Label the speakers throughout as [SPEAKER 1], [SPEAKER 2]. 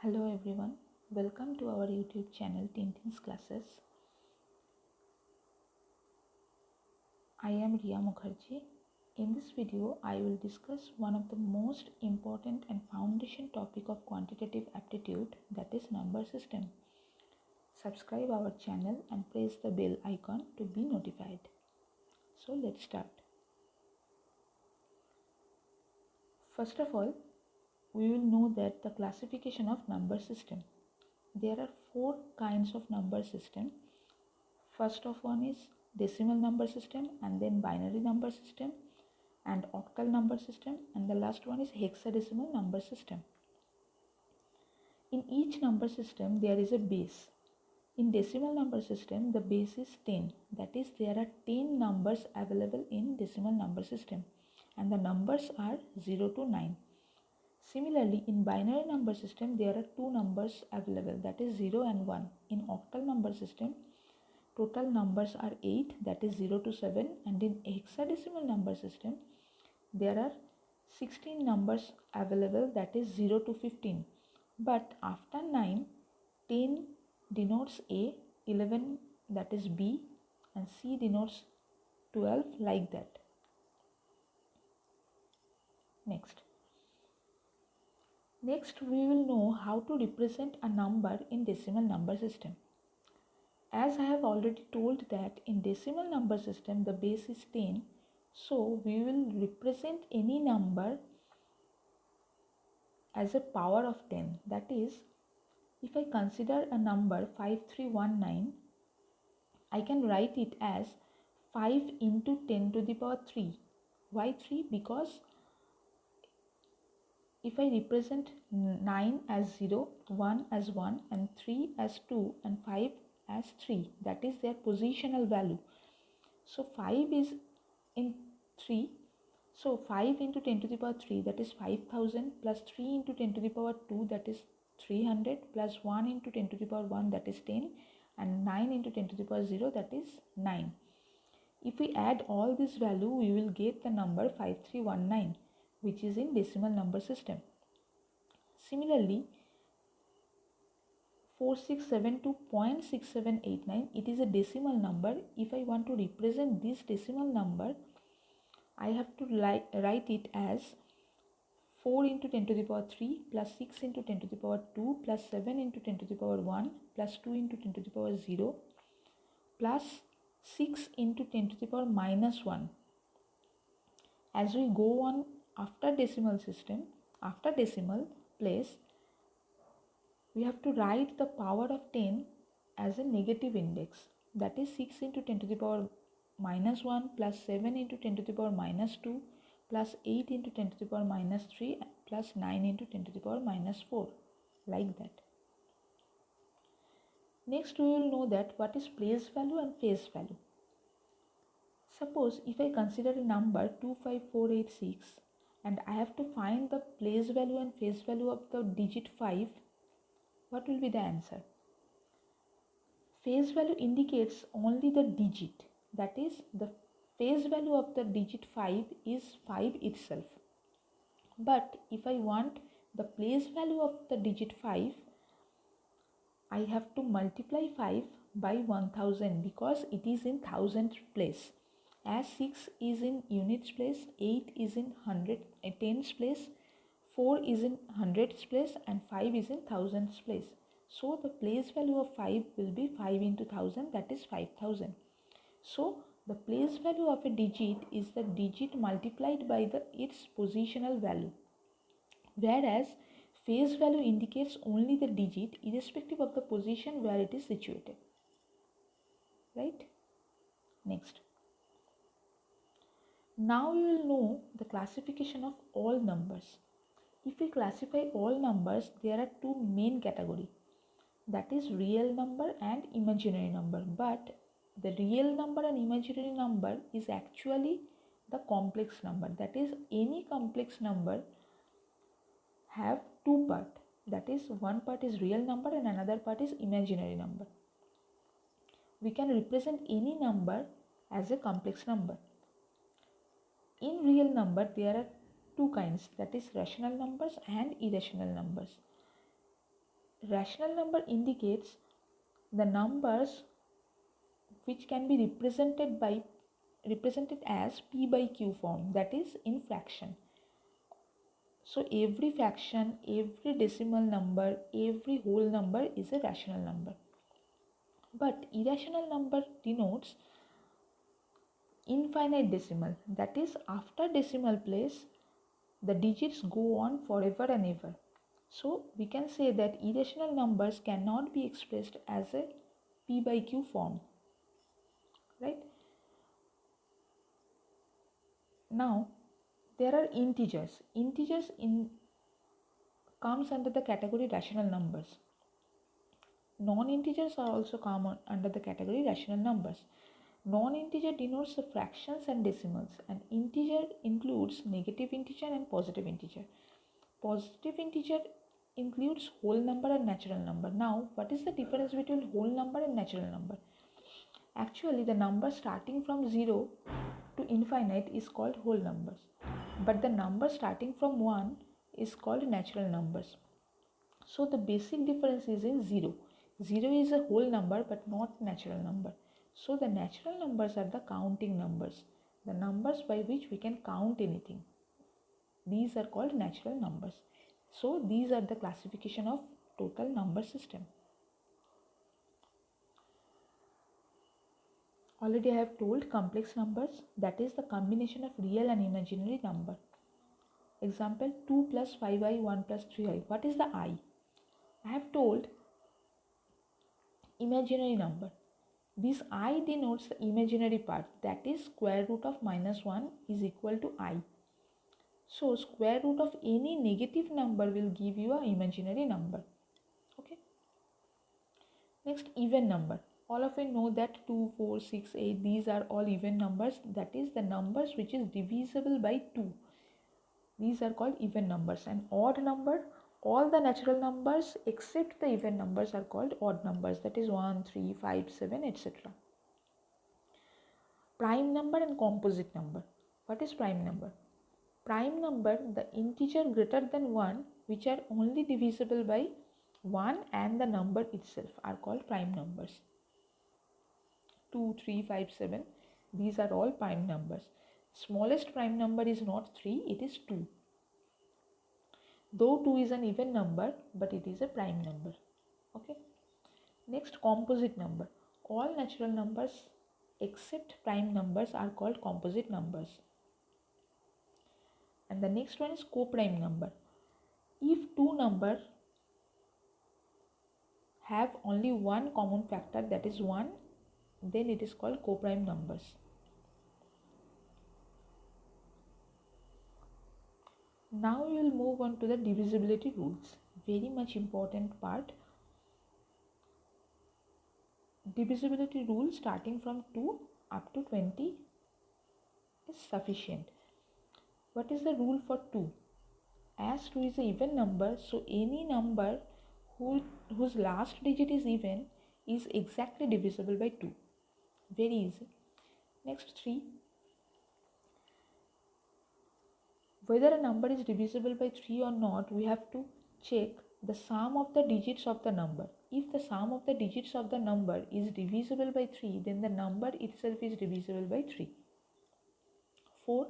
[SPEAKER 1] Hello everyone, welcome to our YouTube channel Tintin's Classes. I am Riya Mukherjee. In this video, I will discuss one of the most important and foundation topic of quantitative aptitude, that is number system. Subscribe our channel and press the bell icon to be notified. So let's start. First of all, we will know that the classification of number system. There are four kinds of number system. First of one is decimal number system, and then binary number system and octal number system, and the last one is hexadecimal number system. In each number system there is a base. In decimal number system the base is 10, that is there are 10 numbers available in decimal number system and the numbers are 0 to 9. Similarly, in binary number system there are two numbers available, that is 0 and 1. In octal number system total numbers are 8, that is 0 to 7, and in hexadecimal number system there are 16 numbers available, that is 0 to 15. But after 9, 10 denotes A, 11 that is B, and C denotes 12, like that. Next we will know how to represent a number in decimal number system. As I have already told that in decimal number system the base is 10, so we will represent any number as a power of 10. That is, if I consider a number 5319, I can write it as 5 into 10 to the power 3. Why 3? Because if I represent 9 as 0, 1 as 1, and 3 as 2, and 5 as 3, that is their positional value. So 5 is in 3. So 5 into 10 to the power 3, that is 5000, plus 3 into 10 to the power 2, that is 300, plus 1 into 10 to the power 1, that is 10, and 9 into 10 to the power 0, that is 9. If we add all this value, we will get the number 5319, which is in decimal number system. Similarly, 4672.6789, it is a decimal number. If I want to represent this decimal number, I have to write it as 4 into 10 to the power 3 plus 6 into 10 to the power 2 plus 7 into 10 to the power 1 plus 2 into 10 to the power 0 plus 6 into 10 to the power minus 1. As we go on after decimal system, after decimal place, we have to write the power of 10 as a negative index. That is 6 into 10 to the power minus 1 plus 7 into 10 to the power minus 2 plus 8 into 10 to the power minus 3 plus 9 into 10 to the power minus 4, like that. Next we will know that what is place value and phase value. Suppose if I consider a number 25486 and I have to find the place value and phase value of the digit 5, what will be the answer? Phase value indicates only the digit, that is the phase value of the digit 5 is 5 itself. But if I want the place value of the digit 5, I have to multiply 5 by 1000 because it is in thousandth place. As 6 is in units place, 8 is in tens place, 4 is in hundredths place, and 5 is in thousandths place. So the place value of 5 will be 5 into 1000, that is 5000. So the place value of a digit is the digit multiplied by its positional value, whereas phase value indicates only the digit irrespective of the position where it is situated. Right? Next. Now we will know the classification of all numbers. If we classify all numbers, there are two main categories, that is real number and imaginary number. But the real number and imaginary number is actually the complex number. That is, any complex number have two parts. That is, one part is real number and another part is imaginary number. We can represent any number as a complex number. In real number, there are two kinds, that is rational numbers and irrational numbers. Rational number indicates the numbers which can be represented as p by q form, that is in fraction. So every fraction, every decimal number, every whole number is a rational number. But irrational number denotes infinite decimal, that is after decimal place the digits go on forever and ever. So we can say that irrational numbers cannot be expressed as a p by q form, right? Now there are integers. Integers comes under the category rational numbers. Non-integers are also common under the category rational numbers. Non-integer denotes the fractions and decimals, and integer includes negative integer and positive integer. Positive integer includes whole number and natural number. Now, what is the difference between whole number and natural number? Actually, the number starting from 0 to infinite is called whole numbers, but the number starting from 1 is called natural numbers. So the basic difference is in 0. 0 is a whole number but not natural number. So the natural numbers are the counting numbers, the numbers by which we can count anything. These are called natural numbers. So these are the classification of total number system. Already I have told complex numbers, that is the combination of real and imaginary number. Example 2 plus 5i, 1 plus 3i. What is the I? I have told imaginary number. This I denotes the imaginary part, that is square root of minus 1 is equal to I. So square root of any negative number will give you an imaginary number. Okay. Next, even number. All of you know that 2, 4, 6, 8, these are all even numbers, that is the numbers which is divisible by 2. These are called even numbers. And odd number, all the natural numbers except the even numbers are called odd numbers, that is 1, 3, 5, 7, etc. Prime number and composite number. What is prime number? Prime number, the integer greater than 1 which are only divisible by 1 and the number itself are called prime numbers. 2, 3, 5, 7, these are all prime numbers. Smallest prime number is not 3, it is 2. Though 2 is an even number, but it is a prime number. Okay. Next, composite number. All natural numbers except prime numbers are called composite numbers. And the next one is coprime number. If two numbers have only one common factor, that is 1, then it is called coprime numbers. Now we will move on to the divisibility rules. Very much important part. Divisibility rule starting from 2 up to 20 is sufficient. What is the rule for 2? As 2 is an even number, so any number whose last digit is even is exactly divisible by 2. Very easy. Next, 3. Whether a number is divisible by 3 or not, we have to check the sum of the digits of the number. If the sum of the digits of the number is divisible by 3, then the number itself is divisible by 3. 4.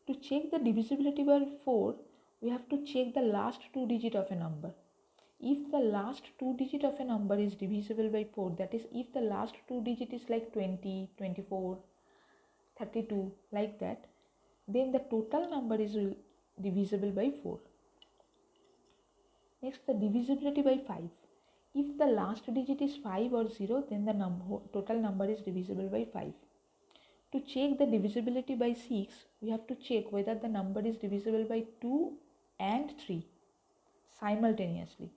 [SPEAKER 1] To check the divisibility by 4, we have to check the last 2 digits of a number. If the last 2 digits of a number is divisible by 4, that is if the last 2 digits is like 20, 24, 32, like that, then the total number is divisible by 4. Next, the divisibility by 5. If the last digit is 5 or 0, then the total number is divisible by 5. To check the divisibility by 6, we have to check whether the number is divisible by 2 and 3 simultaneously.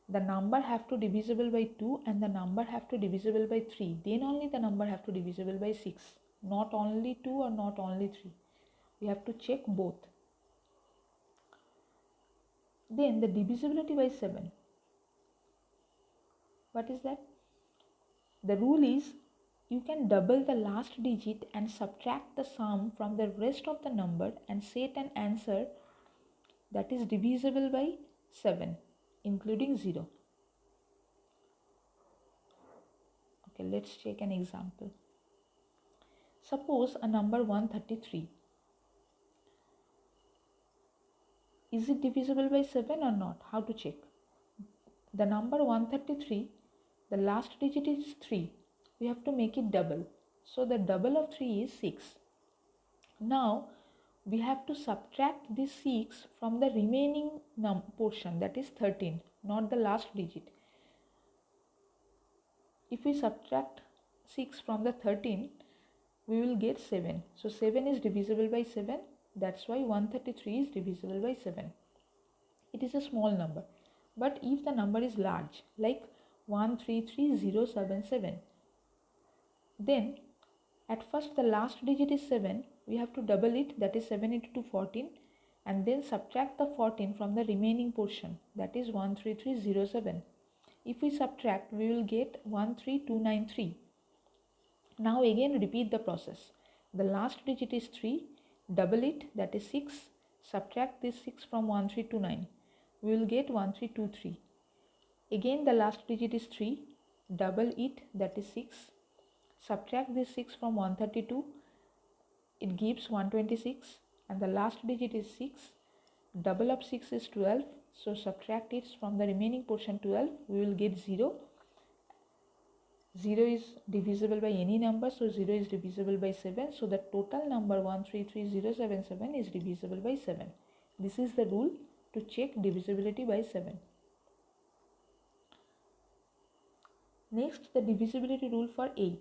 [SPEAKER 1] The number have to divisible by 2 and the number have to divisible by 3. Then only the number have to divisible by 6. Not only 2 or not only 3. We have to check both. Then the divisibility by 7. What is that? The rule is you can double the last digit and subtract the sum from the rest of the number and set an answer that is divisible by 7. including 0. Okay, let's take an example. Suppose a number 133. Is it divisible by 7 or not? How to check? The number 133, the last digit is 3. We have to make it double. So the double of 3 is 6. Now we have to subtract this 6 from the remaining portion, that is 13, not the last digit. If we subtract 6 from the 13, we will get 7. So 7 is divisible by 7. That's why 133 is divisible by 7. It is a small number. But if the number is large, like 133077, then at first the last digit is 7. We have to double it, that is 7 into 2, 14, and then subtract the 14 from the remaining portion, that is 13307. If we subtract, we will get 13293. Now again repeat the process. The last digit is 3, double it, that is 6, subtract this 6 from 1329. We will get 1323. Again the last digit is 3, double it, that is 6, subtract this 6 from 132, it gives 126, and the last digit is 6, double of 6 is 12, so subtract it from the remaining portion 12, we will get 0. 0 is divisible by any number, so 0 is divisible by 7, so the total number 133077 is divisible by 7. This is the rule to check divisibility by 7. Next, the divisibility rule for 8.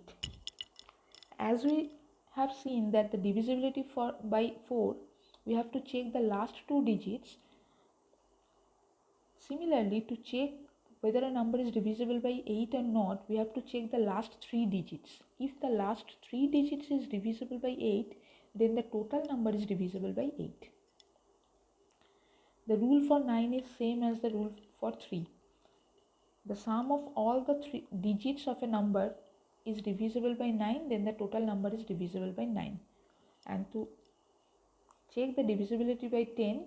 [SPEAKER 1] As we have seen that the divisibility by 4, we have to check the last 2 digits. Similarly, to check whether a number is divisible by 8 or not, we have to check the last 3 digits. If the last 3 digits is divisible by 8, then the total number is divisible by 8. The rule for 9 is same as the rule for 3. The sum of all the 3 digits of a number is divisible by 9, then the total number is divisible by 9. And to check the divisibility by 10,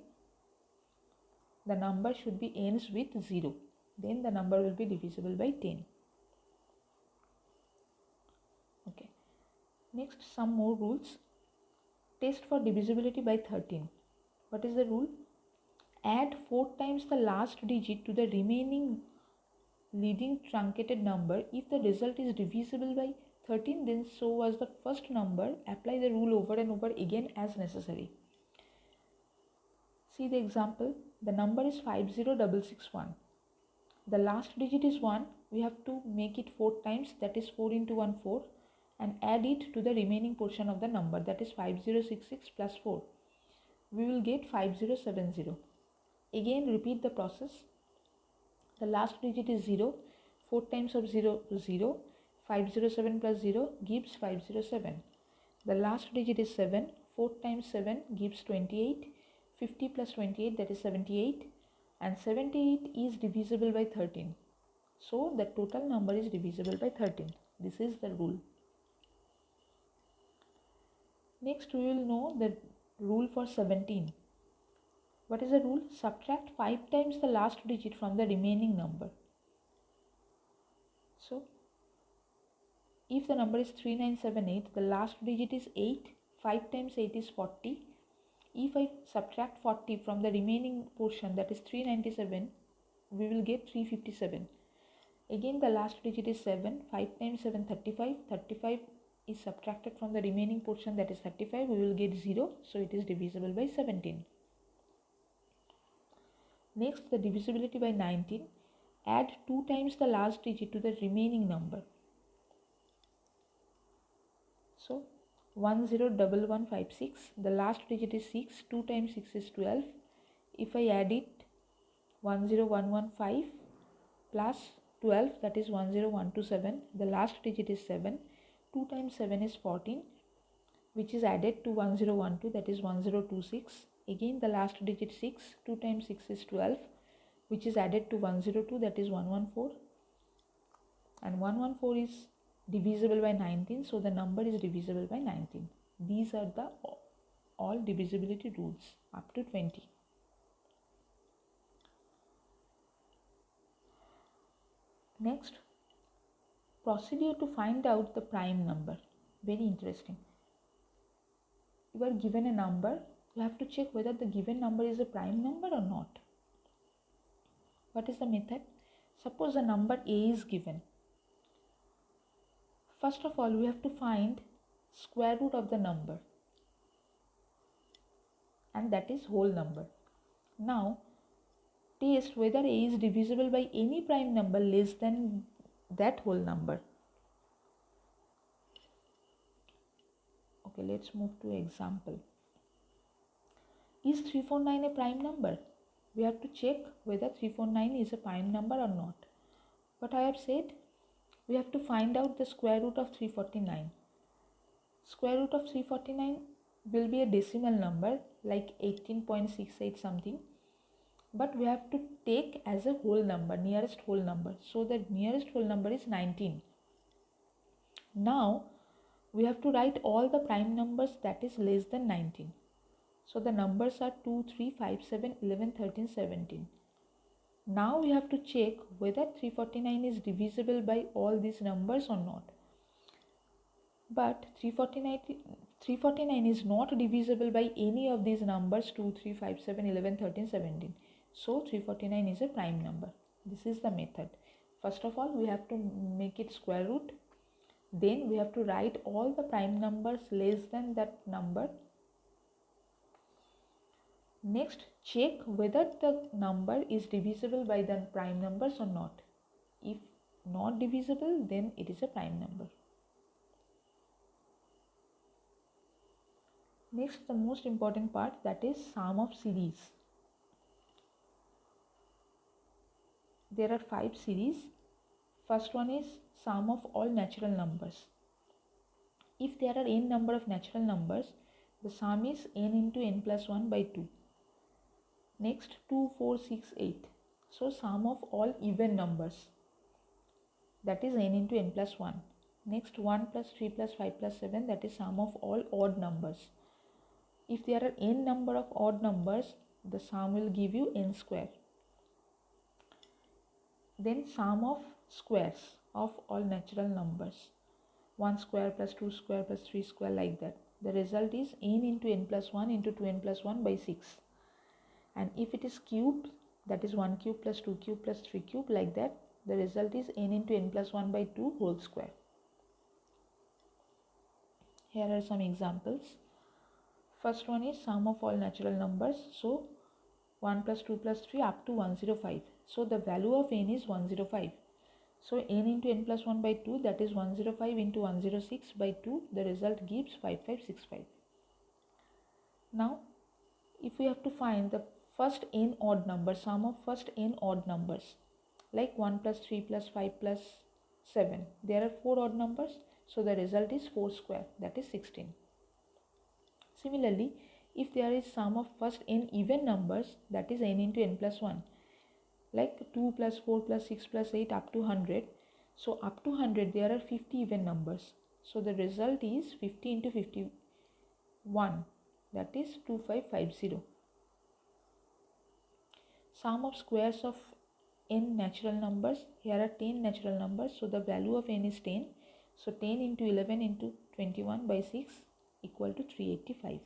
[SPEAKER 1] the number should be ends with 0. Then the number will be divisible by 10. Okay. Next, some more rules. Test for divisibility by 13. What is the rule? Add 4 times the last digit to the remaining leading truncated number. If the result is divisible by 13, then so was the first number. Apply the rule over and over again as necessary. See the example. The number is 50661. The last digit is 1. We have to make it 4 times, that is 4 into 1, 4, and add it to the remaining portion of the number, that is 5066 plus 4. We will get 5070. Again repeat the process. The last digit is 0. 4 times of 0 is 0. 507 plus 0 gives 507. The last digit is 7. 4 times 7 gives 28. 50 plus 28, that is 78. And 78 is divisible by 13. So the total number is divisible by 13. This is the rule. Next we will know the rule for 17. What is the rule? Subtract 5 times the last digit from the remaining number. So if the number is 3978, the last digit is 8. 5 times 8 is 40. If I subtract 40 from the remaining portion, that is 397, we will get 357. Again the last digit is 7. 5 times 7, 35. 35 is subtracted from the remaining portion, that is 35. We will get 0. So it is divisible by 17. Next, the divisibility by 19. Add 2 times the last digit to the remaining number. So 101156, the last digit is 6, 2 times 6 is 12. If I add it, 10115 plus 12, that is 10127, the last digit is 7, 2 times 7 is 14, which is added to 1012, that is 1026. Again the last digit 6, 2 times 6 is 12, which is added to 102, that is 114, and 114 is divisible by 19, so the number is divisible by 19. These are the all divisibility rules up to 20. Next, procedure to find out the prime number. Very interesting. You are given a number, you have to check whether the given number is a prime number or not. What is the method? Suppose a number A is given. First of all, we have to find square root of the number, and that is whole number. Now, test whether A is divisible by any prime number less than that whole number. Okay, let's move to example. Is 349 a prime number? We have to check whether 349 is a prime number or not. What I have said, we have to find out the square root of 349. Square root of 349 will be a decimal number like 18.68 something, but we have to take as a whole number, nearest whole number. So the nearest whole number is 19. Now we have to write all the prime numbers that is less than 19. So the numbers are 2, 3, 5, 7, 11, 13, 17. Now we have to check whether 349 is divisible by all these numbers or not. But 349 is not divisible by any of these numbers 2, 3, 5, 7, 11, 13, 17. So 349 is a prime number. This is the method. First of all, we have to make it square root. Then we have to write all the prime numbers less than that number. Next, check whether the number is divisible by the prime numbers or not. If not divisible, then it is a prime number. Next, the most important part, that is sum of series. There are 5 series. First one is sum of all natural numbers. If there are n number of natural numbers, the sum is n into n plus 1 by 2. Next, 2, 4, 6, 8. So sum of all even numbers, that is n into n plus 1. Next, 1 plus 3 plus 5 plus 7, that is sum of all odd numbers. If there are n number of odd numbers, the sum will give you n square. Then sum of squares of all natural numbers. 1 square plus 2 square plus 3 square, like that. The result is n into n plus 1 into 2n plus 1 by 6. And if it is cubed, that is 1 cube plus 2 cube plus 3 cube, like that. The result is n into n plus 1 by 2 whole square. Here are some examples. First one is sum of all natural numbers. So 1 plus 2 plus 3 up to 105. So the value of n is 105. So n into n plus 1 by 2, that is 105 into 106 by 2. The result gives 5565. Now, if we have to find the first n odd number, sum of first n odd numbers, like 1 plus 3 plus 5 plus 7. There are 4 odd numbers. So the result is 4 square, that is 16. Similarly, if there is sum of first n even numbers, that is n into n plus 1, like 2 plus 4 plus 6 plus 8 up to 100. So up to 100 there are 50 even numbers. So the result is 50 into 51, that is 2550. Sum of squares of n natural numbers. Here are 10 natural numbers. So the value of n is 10. So 10 into 11 into 21 by 6 equal to 385.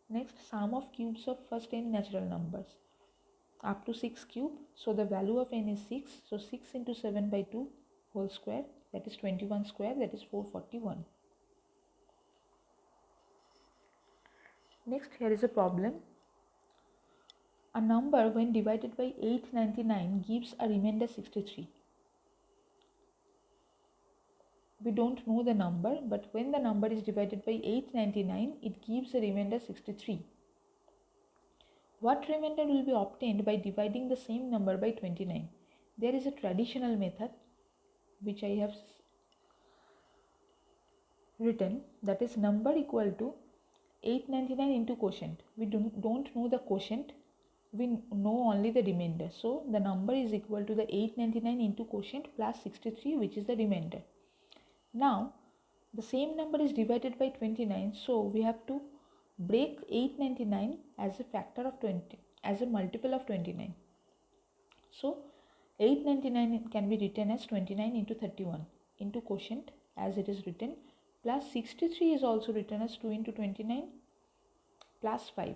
[SPEAKER 1] Next, sum of cubes of first n natural numbers up to 6 cube. So the value of n is 6. So 6 into 7 by 2 whole square, that is 21 square, that is 441. Next, here is a problem. A number when divided by 899 gives a remainder 63. We don't know the number, but when the number is divided by 899, it gives a remainder 63. What remainder will be obtained by dividing the same number by 29? There is a traditional method which I have written, that is number equal to 899 into quotient. We don't know the quotient, we know only the remainder. So the number is equal to the 899 into quotient plus 63, which is the remainder. Now the same number is divided by 29, so we have to break 899 as a factor of 20, as a multiple of 29. So 899 can be written as 29 into 31 into quotient as it is written, plus 63 is also written as 2 into 29 plus 5.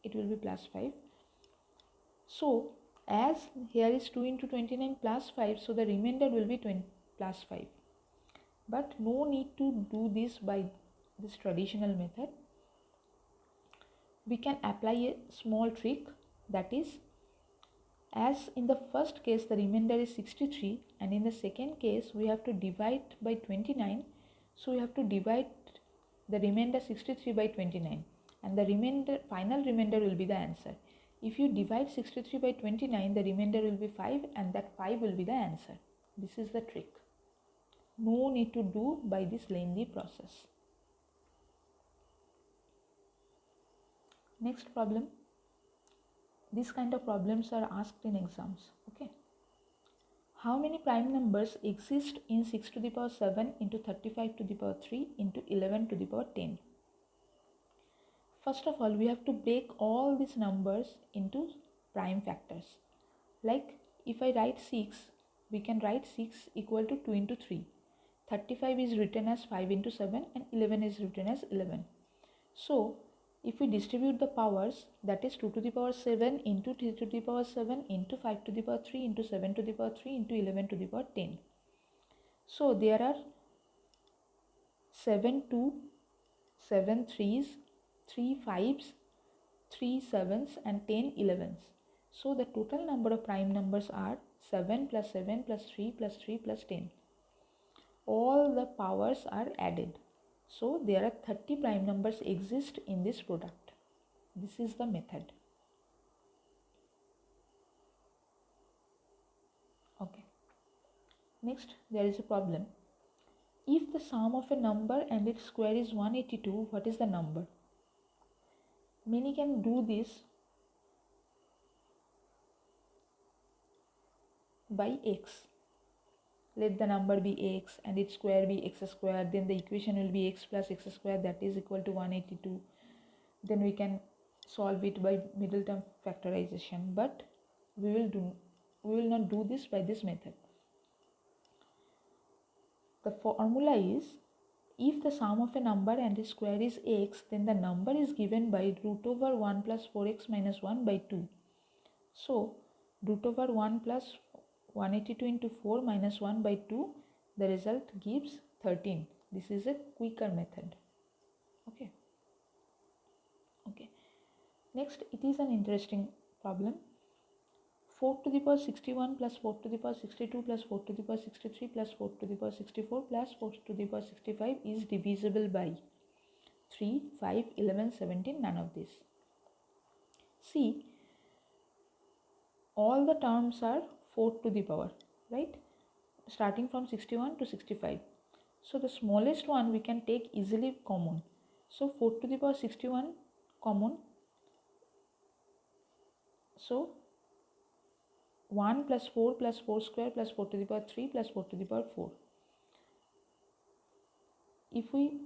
[SPEAKER 1] It will be plus 5. So as here is 2 into 29 plus 5, so the remainder will be 20 plus 5. But no need to do this by this traditional method. We can apply a small trick, that is, as in the first case the remainder is 63 and in the second case we have to divide by 29, so we have to divide the remainder 63 by 29 and the final remainder will be the answer. If you divide 63 by 29, the remainder will be 5 and that 5 will be the answer. This is the trick. No need to do by this lengthy process. Next problem. These kind of problems are asked in exams. Okay. How many prime numbers exist in 6 to the power 7 into 35 to the power 3 into 11 to the power 10? First of all, we have to break all these numbers into prime factors. Like if I write 6, we can write 6 equal to 2 into 3. 35 is written as 5 into 7 and 11 is written as 11. So if we distribute the powers, that is 2 to the power 7 into 3 to the power 7 into 5 to the power 3 into 7 to the power 3 into 11 to the power 10. So there are 7 2, 7 3s, 3 5s, 3 7s and 10 11s. So the total number of prime numbers are 7 plus 7 plus 3 plus 3 plus 10. All the powers are added. So there are 30 prime numbers exist in this product. This is the method. Okay. Next, there is a problem. If the sum of a number and its square is 182, what is the number? Many can do this by x. Let the number be x and its square be x square, then the equation will be x plus x square, that is equal to 182. Then we can solve it by middle term factorization, but we will not do this by this method. The formula is, if the sum of a number and its square is x, then the number is given by root over 1 plus 4x minus 1 by 2. So root over 1 plus 182 into 4 minus 1 by 2, the result gives 13. This is a quicker method. Okay. Next, it is an interesting problem. 4 to the power 61 plus 4 to the power 62 plus 4 to the power 63 plus 4 to the power 64 plus 4 to the power 65 is divisible by 3, 5, 11, 17, none of this. See, all the terms are 4 to the power, right? Starting from 61 to 65. So the smallest one we can take easily common. So 4 to the power 61 common. So 1 plus 4 plus 4 square plus 4 to the power 3 plus 4 to the power 4. If we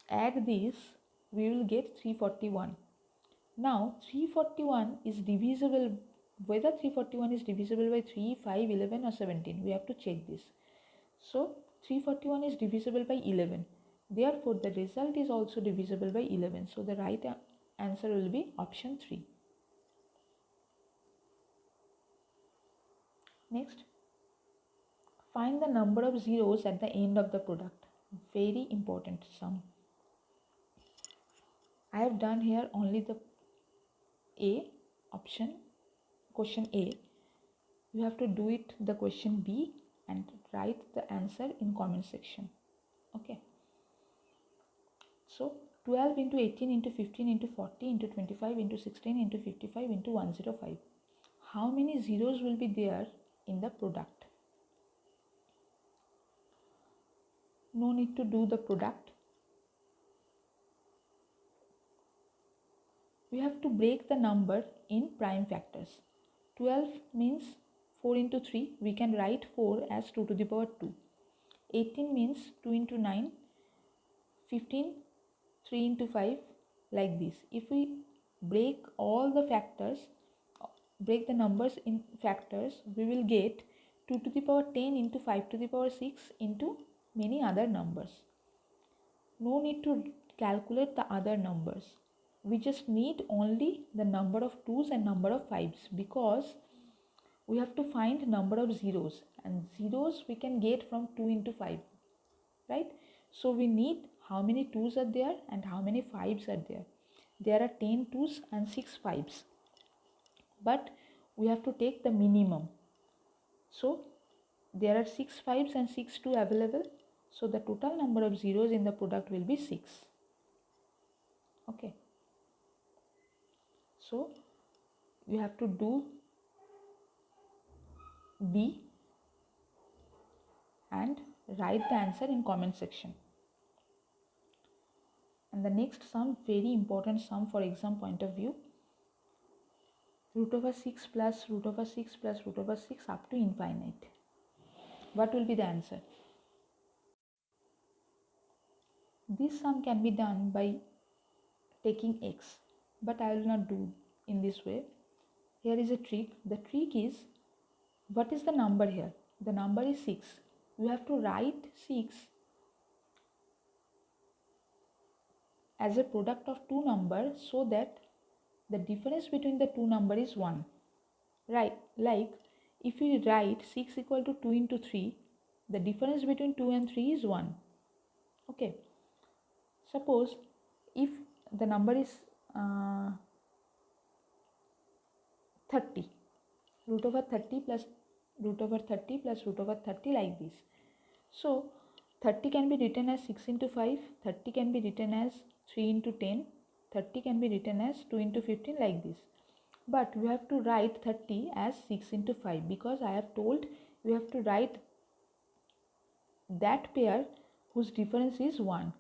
[SPEAKER 1] add this, we will get 341. Now 341 is divisible, whether 341 is divisible by 3, 5, 11 or 17, we have to check this. So 341 is divisible by 11. Therefore the result is also divisible by 11. So the right answer will be option 3. Next, find the number of zeros at the end of the product. Very important sum. I have done here only the A option, question A. You have to do it the question B and write the answer in comment section. Okay. So 12 into 18 into 15 into 40 into 25 into 16 into 55 into 105. How many zeros will be there in the product? No need to do the product. We have to break the number in prime factors. 12 means 4 into 3. We can write 4 as 2 to the power 2. 18 means 2 into 9. 15, 3 into 5, like this. If we break all the factors, break the numbers in factors, we will get 2 to the power 10 into 5 to the power 6 into many other numbers. No need to calculate the other numbers. We just need only the number of 2's and number of 5's, because we have to find number of zeros, and zeros we can get from 2 into 5, right? So we need how many 2's are there and how many 5's are there. There are 10 2's and 6 5's, but we have to take the minimum. So there are 6 5's and 6 2 available, so the total number of zeros in the product will be 6. Okay, so you have to do B and write the answer in comment section. And the next sum, very important sum for exam point of view, root over 6 plus root over 6 plus root over 6 up to infinite. What will be the answer? This sum can be done by taking x, but I will not do in this way. Here is a trick. The trick is, what is the number here? The number is 6. You have to write 6 as a product of two numbers so that the difference between the two numbers is 1. Right, like if we write 6 equal to 2 into 3, the difference between 2 and 3 is 1. Okay, suppose if the number is 30, root over 30 plus root over 30 plus root over 30, like this. So 30 can be written as 6 into 5, 30 can be written as 3 into 10, 30 can be written as 2 into 15, like this. But we have to write 30 as 6 into 5, because I have told we have to write that pair whose difference is 1.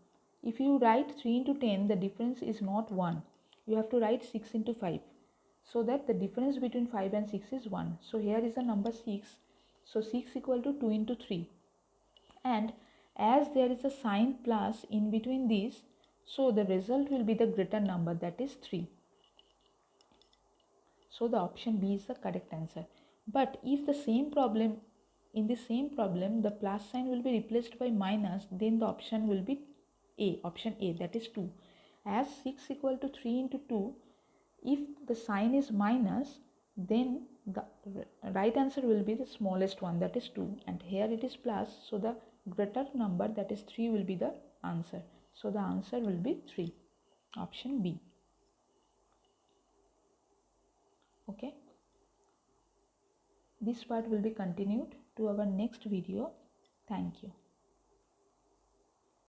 [SPEAKER 1] If you write 3 into 10, the difference is not 1. You have to write 6 into 5, so that the difference between 5 and 6 is 1. So here is the number 6. So 6 equal to 2 into 3. And as there is a sign plus in between these, so the result will be the greater number, that is 3. So the option B is the correct answer. But if the same problem, in the same problem, the plus sign will be replaced by minus, then the option will be A, option A, that is 2. As 6 equal to 3 into 2, if the sign is minus, then the right answer will be the smallest one, that is 2. And here it is plus, so the greater number, that is 3, will be the answer. So the answer will be 3, option B. Okay, this part will be continued to our next video. Thank you.